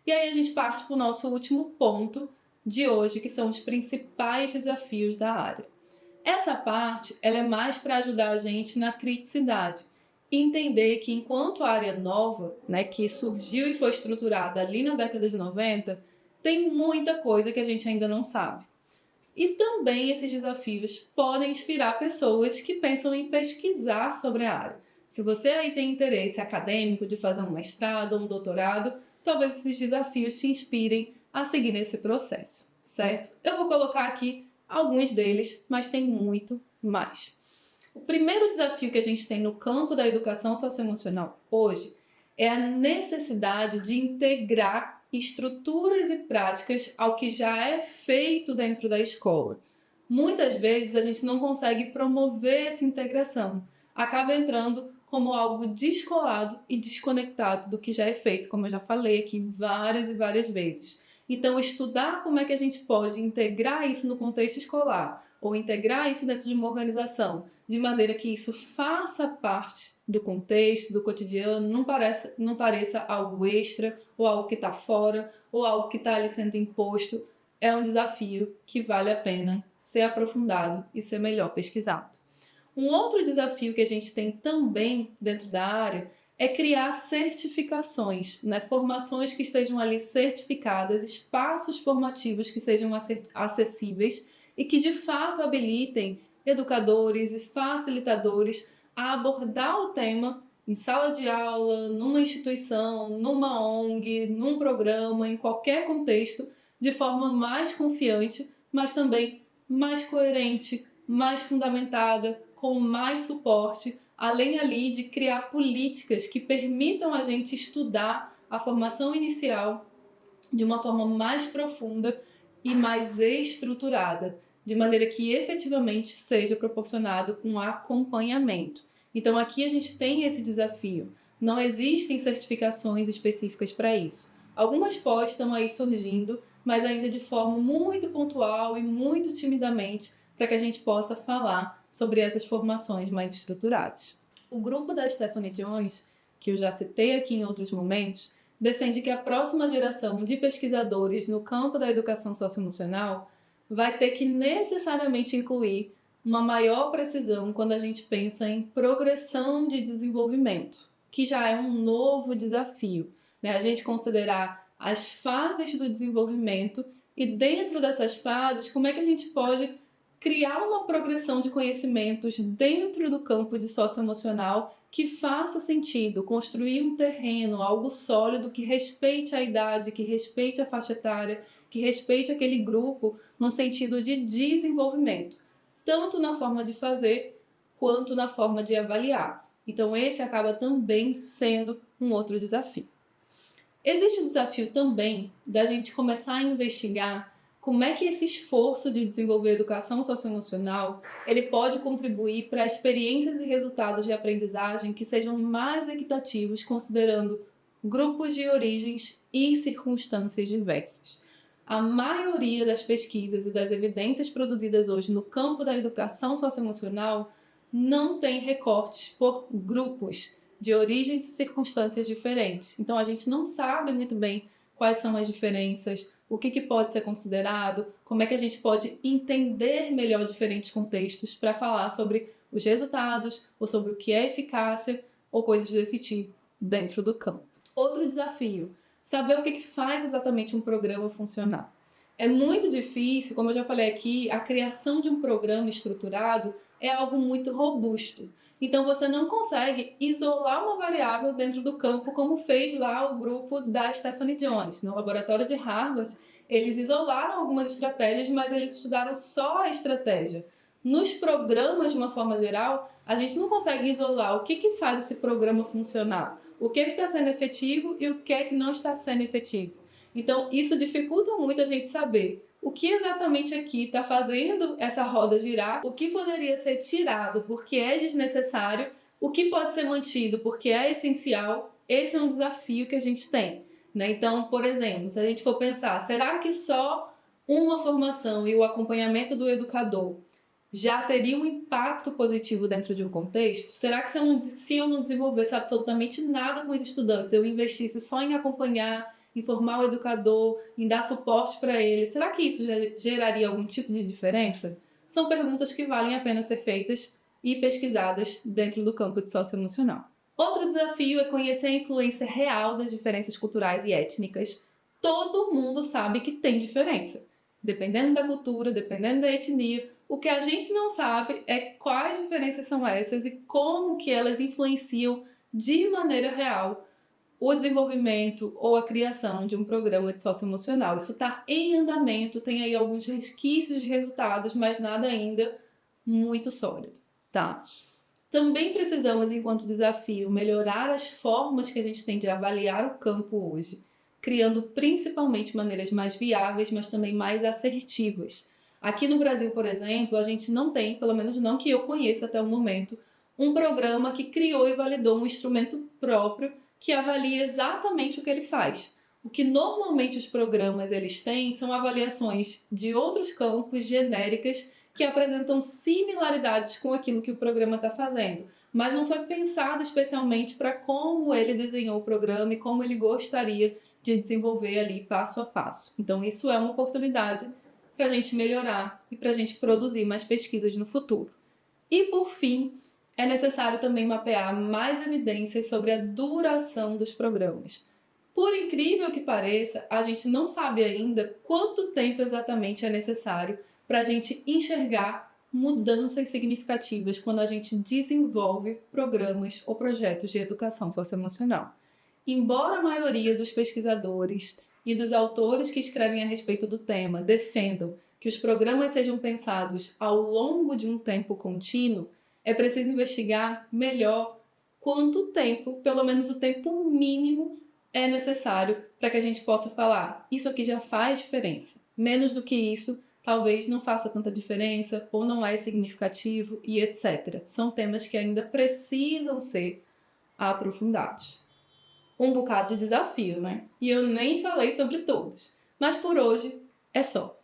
E aí a gente parte para o nosso último ponto de hoje, que são os principais desafios da área. Essa parte ela é mais para ajudar a gente na criticidade e entender que enquanto a área nova, né, que surgiu e foi estruturada ali na década de 90, tem muita coisa que a gente ainda não sabe. E também esses desafios podem inspirar pessoas que pensam em pesquisar sobre a área. Se você aí tem interesse acadêmico de fazer um mestrado ou um doutorado, talvez esses desafios te inspirem a seguir nesse processo, certo? Eu vou colocar aqui alguns deles, mas tem muito mais. O primeiro desafio que a gente tem no campo da educação socioemocional hoje é a necessidade de integrar estruturas e práticas ao que já é feito dentro da escola. Muitas vezes a gente não consegue promover essa integração, acaba entrando como algo descolado e desconectado do que já é feito, como eu já falei aqui várias e várias vezes. Então, estudar como é que a gente pode integrar isso no contexto escolar, ou integrar isso dentro de uma organização, de maneira que isso faça parte do contexto, do cotidiano, não pareça algo extra, ou algo que está fora, ou algo que está ali sendo imposto, é um desafio que vale a pena ser aprofundado e ser melhor pesquisado. Um outro desafio que a gente tem também dentro da área é criar certificações, né? Formações que estejam ali certificadas, espaços formativos que sejam acessíveis e que de fato habilitem educadores e facilitadores a abordar o tema em sala de aula, numa instituição, numa ONG, num programa, em qualquer contexto, de forma mais confiante, mas também mais coerente, mais fundamentada, com mais suporte, além ali de criar políticas que permitam a gente estudar a formação inicial de uma forma mais profunda e mais estruturada, de maneira que efetivamente seja proporcionado um acompanhamento. Então aqui a gente tem esse desafio. Não existem certificações específicas para isso. Algumas pós estão aí surgindo, mas ainda de forma muito pontual e muito timidamente, para que a gente possa falar sobre essas formações mais estruturadas. O grupo da Stephanie Jones, que eu já citei aqui em outros momentos, defende que a próxima geração de pesquisadores no campo da educação socioemocional vai ter que necessariamente incluir uma maior precisão quando a gente pensa em progressão de desenvolvimento, que já é um novo desafio, né? A gente considerar as fases do desenvolvimento e dentro dessas fases, como é que a gente pode criar uma progressão de conhecimentos dentro do campo de socioemocional que faça sentido, construir um terreno, algo sólido que respeite a idade, que respeite a faixa etária, que respeite aquele grupo no sentido de desenvolvimento, tanto na forma de fazer quanto na forma de avaliar. Então esse acaba também sendo um outro desafio. Existe o desafio também da gente começar a investigar como é que esse esforço de desenvolver educação socioemocional ele pode contribuir para experiências e resultados de aprendizagem que sejam mais equitativos, considerando grupos de origens e circunstâncias diversas. A maioria das pesquisas e das evidências produzidas hoje no campo da educação socioemocional não tem recortes por grupos de origens e circunstâncias diferentes. Então a gente não sabe muito bem quais são as diferenças, o que pode ser considerado, como é que a gente pode entender melhor diferentes contextos para falar sobre os resultados, ou sobre o que é eficácia, ou coisas desse tipo dentro do campo. Outro desafio, saber o que faz exatamente um programa funcionar. É muito difícil, como eu já falei aqui, a criação de um programa estruturado é algo muito robusto. Então você não consegue isolar uma variável dentro do campo como fez lá o grupo da Stephanie Jones. No laboratório de Harvard, eles isolaram algumas estratégias, mas eles estudaram só a estratégia. Nos programas, de uma forma geral, a gente não consegue isolar o que faz esse programa funcionar, o que está sendo efetivo e o que é que não está sendo efetivo. Então, isso dificulta muito a gente saber o que exatamente aqui está fazendo essa roda girar, o que poderia ser tirado porque é desnecessário, o que pode ser mantido porque é essencial. Esse é um desafio que a gente tem, né? Então, por exemplo, se a gente for pensar, será que só uma formação e o acompanhamento do educador já teria um impacto positivo dentro de um contexto? Será que se eu não desenvolvesse absolutamente nada com os estudantes, eu investisse só em acompanhar, informar o educador, em dar suporte para ele, será que isso geraria algum tipo de diferença? São perguntas que valem a pena ser feitas e pesquisadas dentro do campo de socioemocional. Outro desafio é conhecer a influência real das diferenças culturais e étnicas. Todo mundo sabe que tem diferença. Dependendo da cultura, dependendo da etnia, o que a gente não sabe é quais diferenças são essas e como que elas influenciam de maneira real o desenvolvimento ou a criação de um programa de socioemocional. Isso está em andamento, tem aí alguns resquícios de resultados, mas nada ainda muito sólido, tá? Também precisamos, enquanto desafio, melhorar as formas que a gente tem de avaliar o campo hoje, criando principalmente maneiras mais viáveis, mas também mais assertivas. Aqui no Brasil, por exemplo, a gente não tem, pelo menos não que eu conheça até o momento, um programa que criou e validou um instrumento próprio que avalia exatamente o que ele faz. O que normalmente os programas eles têm são avaliações de outros campos genéricas que apresentam similaridades com aquilo que o programa está fazendo, mas não foi pensado especialmente para como ele desenhou o programa e como ele gostaria de desenvolver ali passo a passo. Então isso é uma oportunidade para a gente melhorar e para a gente produzir mais pesquisas no futuro. E por fim, é necessário também mapear mais evidências sobre a duração dos programas. Por incrível que pareça, a gente não sabe ainda quanto tempo exatamente é necessário para a gente enxergar mudanças significativas quando a gente desenvolve programas ou projetos de educação socioemocional. Embora a maioria dos pesquisadores e dos autores que escrevem a respeito do tema defendam que os programas sejam pensados ao longo de um tempo contínuo, é preciso investigar melhor quanto tempo, pelo menos o tempo mínimo, é necessário para que a gente possa falar isso aqui já faz diferença. Menos do que isso, talvez não faça tanta diferença ou não é significativo e etc. São temas que ainda precisam ser aprofundados. Um bocado de desafio, né? E eu nem falei sobre todos. Mas por hoje é só.